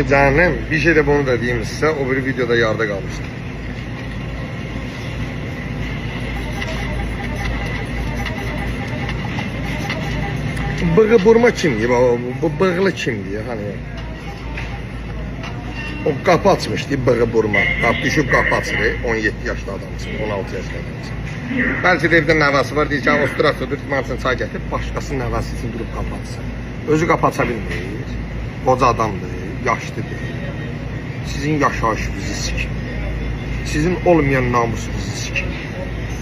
canım. Bir şey de bunu da diyeyim size. O bir videoda yarıda kalmıştı. Bığı burma kimdi? Bu bığlı kimdi? Hani o kapı açmıştı, bığı burma. Düşüb kapı açırdı. 17 yaşlı adamsın, 16 yaşlı adamsın. Belki de evdə nəvəsi var, deyir ki, o strasyodur, tutmansın, çay gətirib, başqasının nəvəsi üçün durub kapı açsın. Özü kapı aça bilmir. Qoca adamdır, yaşlıdır. Sizin yaşayışınızı sikin. Sizin olmayan namusunuzu sikin.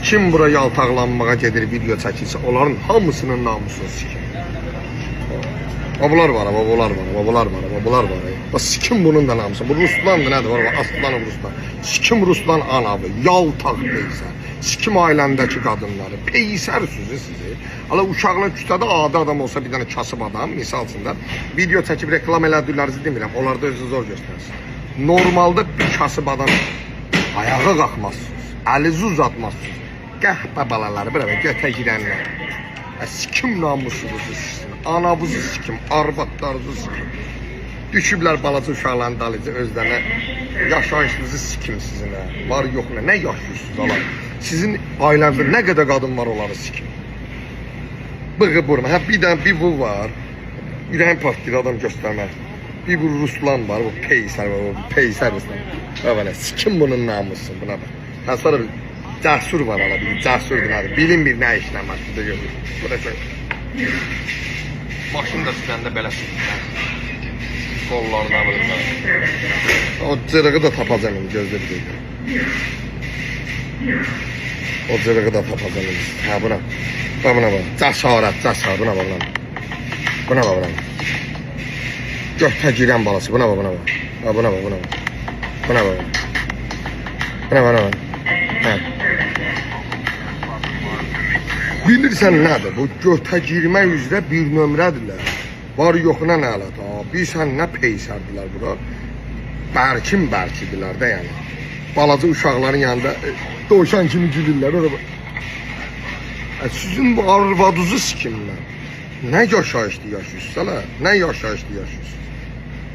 Kim bura yaltaqlanmağa gedir, video çəkilsə, onların hamısının namusunu sikin. Babalar var, babalar var. Bak sikim bunun da namusu. Bu Ruslandır, nədir var? Aslanım Ruslan. Sikim Ruslan anavı, yaltaq deyirsən. Sikim ailəndəki qadınları, peysərsiniz sizi. Hala uşaqlar kütlədə adi adam olsa bir dənə kasıb adam, misal üçün də video çəkib reklam elədiklərinizi demirəm, onlar da özünü zor göstərsin. Normalda bir kasıb adam ayağa qalxmazsınız, əlizi uzatmazsınız. Qəhbə balaları, bırabə götə girənlər. Sikim namusunuzu sizin, anavızı sikim, arvadlarınızı sikim. Düşüblər balaca uşaqların dalıcı özlərinə yaşayışınızı sikim sizin. Var yox nə yaşayırsınız ala. Sizin ailənizdə nə qədər qadın var onları sikim. Bığı burma. Bir dənə bir bu var. Ürəyim partlayır adam göstərmək. Bir bu Ruslan var, bu peysər var, bu peysər Ruslan. Böyle sikim bunun namusu buna bak. Ha sonra bir cəsur var ala, bir cəsurdur nədir. Bilin bir nə işlə maşında görür. Bu da çok. Maşını da süzəndə belə süzür. Kollarına vururlar. O cırığı da tapacağım gözlə bir deyil. O cırığı da tapacağım. Ha buna. Buna bak. Cəsarət, buna bak. Buna bak. Götə girən balası. Buna bak. Buna bak. Ha. Bilirsən nədir? Bu götə girmək üzrə bir nömrədirlər. Var yoxuna nə alata? Bilirsən nə peysərdilər bura? Bərkidirlər də yəni. Balaca uşaqların yanında doğuşan kimi gülürlər. Sizin bu arvadınızı sikimlər. Nə yaşayışlı yaşıyorsunuz hala? Nə yaşayışlı yaşıyorsunuz?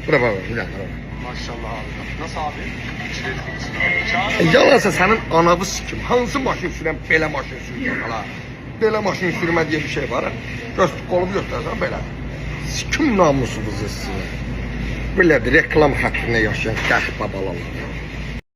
Bura bak, bir dakika. Maşallah abi. Nasıl abi? Yalansa sənin anavı sikim. Hansı maşın sürən belə maşın sürüyor hala? Belə maşın sürmə diye bir şey var. Kolumu göstərsən belə. Sikim namusunuzu sizin. Belədir, reklam xətrinə yaşayan qəhbə balalar.